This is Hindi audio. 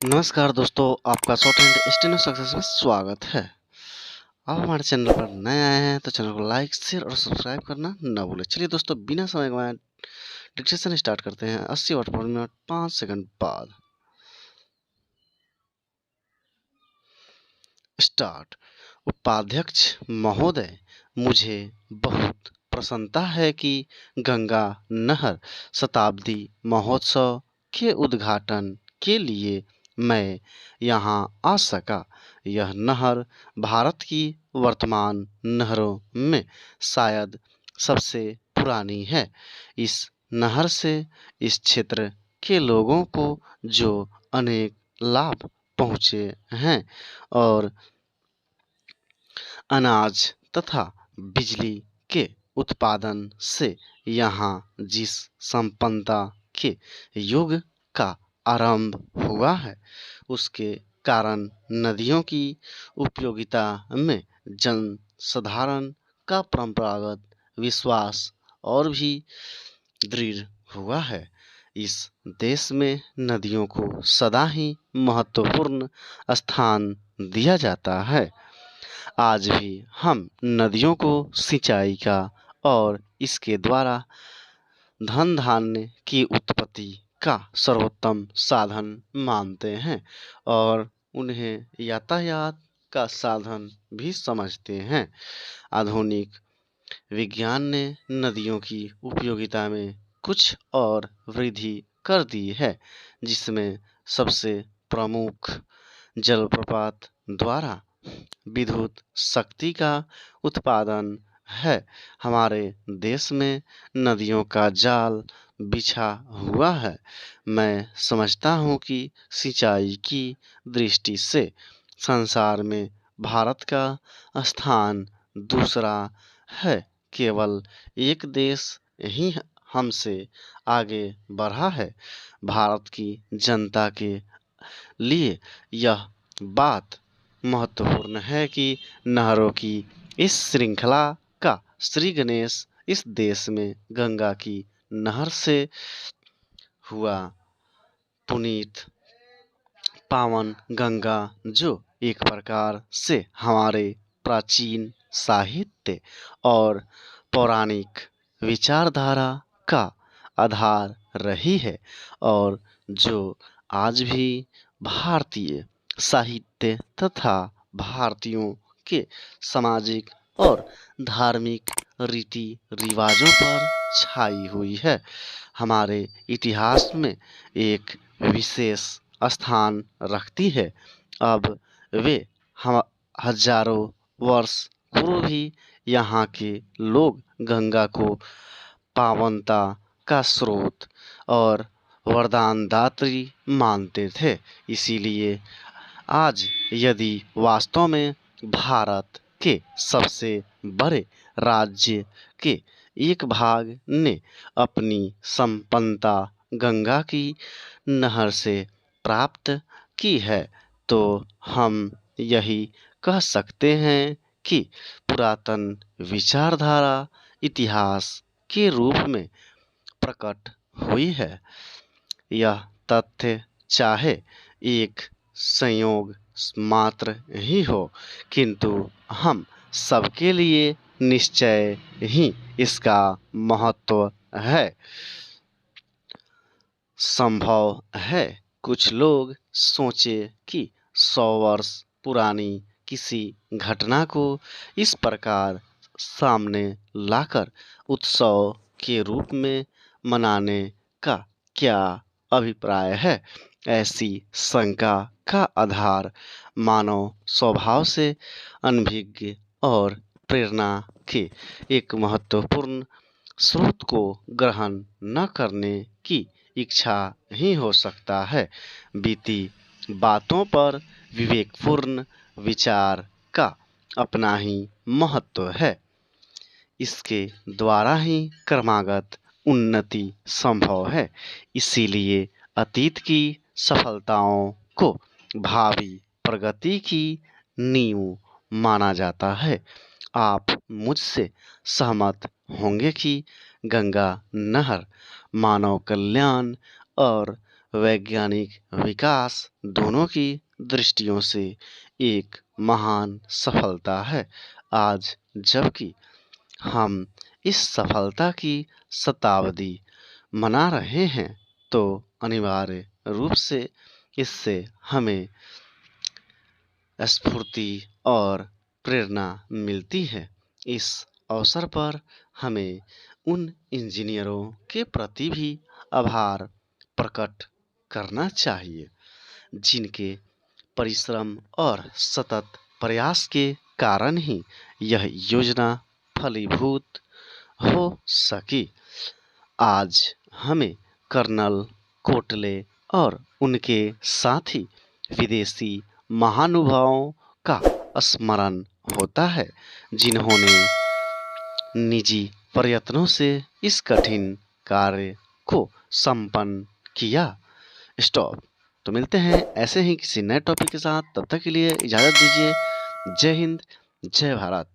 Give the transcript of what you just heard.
नमस्कार दोस्तों, आपका शॉर्ट एंड स्टेनो सक्सेस में स्वागत है। आप हमारे चैनल पर नए आए हैं तो चैनल को लाइक, शेयर और सब्सक्राइब करना न भूलें। चलिए दोस्तों, बिना समय गंवाए डिस्कशन स्टार्ट करते हैं। 80 वाट पर मिनट 5 सेकंड बाद स्टार्ट। उपाध्यक्ष महोदय, मुझे बहुत प्रसन्नता है कि गंगा नहर शताब्दी महोत्सव के उद्घाटन के लिए मैं यहाँ आ सका। यह नहर भारत की वर्तमान नहरों में शायद सबसे पुरानी है। इस नहर से इस क्षेत्र के लोगों को जो अनेक लाभ पहुँचे हैं और अनाज तथा बिजली के उत्पादन से यहाँ जिस संपन्नता के युग का आरंभ हुआ है, उसके कारण नदियों की उपयोगिता में जनसाधारण का परंपरागत विश्वास और भी दृढ़ हुआ है। इस देश में नदियों को सदा ही महत्वपूर्ण स्थान दिया जाता है। आज भी हम नदियों को सिंचाई का और इसके द्वारा धन धान्य की उत्पत्ति का सर्वोत्तम साधन मानते हैं और उन्हें यातायात का साधन भी समझते हैं। आधुनिक विज्ञान ने नदियों की उपयोगिता में कुछ और वृद्धि कर दी है, जिसमें सबसे प्रमुख जलप्रपात द्वारा विद्युत शक्ति का उत्पादन है। हमारे देश में नदियों का जाल बिछा हुआ है। मैं समझता हूँ कि सिंचाई की दृष्टि से संसार में भारत का स्थान दूसरा है। केवल एक देश ही हमसे आगे बढ़ा है। भारत की जनता के लिए यह बात महत्वपूर्ण है कि नहरों की इस श्रृंखला का श्री गणेश इस देश में गंगा की नहर से हुआ पुनीत पावन गंगा, जो एक प्रकार से हमारे प्राचीन साहित्य और पौराणिक विचारधारा का आधार रही है और जो आज भी भारतीय साहित्य तथा भारतीयों के सामाजिक और धार्मिक रीति रिवाजों पर छाई हुई है। हमारे इतिहास में एक विशेष स्थान रखती है। अब वे हम हजारों वर्ष पूर्व भी यहाँ के लोग गंगा को पावनता का स्रोत और वरदान दात्री मानते थे। इसीलिए आज यदि वास्तव में भारत के सबसे बड़े राज्य के एक भाग ने अपनी संपन्नता गंगा की नहर से प्राप्त की है, तो हम यही कह सकते हैं कि पुरातन विचारधारा इतिहास के रूप में प्रकट हुई है। यह तथ्य चाहे एक संयोग मात्र ही हो, किंतु हम सबके लिए निश्चय ही इसका महत्व है। संभव है कुछ लोग सोचे कि 100 वर्ष पुरानी किसी घटना को इस प्रकार सामने लाकर उत्सव के रूप में मनाने का क्या अभिप्राय है। ऐसी शंका का आधार मानव स्वभाव से अनभिज्ञ और प्रेरणा के एक महत्वपूर्ण स्रोत को ग्रहण न करने की इच्छा ही हो सकता है। बीती बातों पर विवेकपूर्ण विचार का अपना ही महत्व है। इसके द्वारा ही क्रमागत उन्नति संभव है। इसीलिए अतीत की सफलताओं को भावी प्रगति की नींव माना जाता है। आप मुझसे सहमत होंगे कि गंगा नहर मानव कल्याण और वैज्ञानिक विकास दोनों की दृष्टियों से एक महान सफलता है। आज जबकि हम इस सफलता की शताब्दी मना रहे हैं, तो अनिवार्य रूप से इससे हमें स्फूर्ति और प्रेरणा मिलती है। इस अवसर पर हमें उन इंजीनियरों के प्रति भी आभार प्रकट करना चाहिए, जिनके परिश्रम और सतत प्रयास के कारण ही यह योजना फलीभूत हो सकी। आज हमें कर्नल कोटले और उनके साथी विदेशी महानुभावों का स्मरण होता है, जिन्होंने निजी प्रयत्नों से इस कठिन कार्य को संपन्न किया। स्टॉप। तो मिलते हैं ऐसे ही किसी नए टॉपिक के साथ, तब तक के लिए इजाज़त दीजिए। जय हिंद, जय भारत।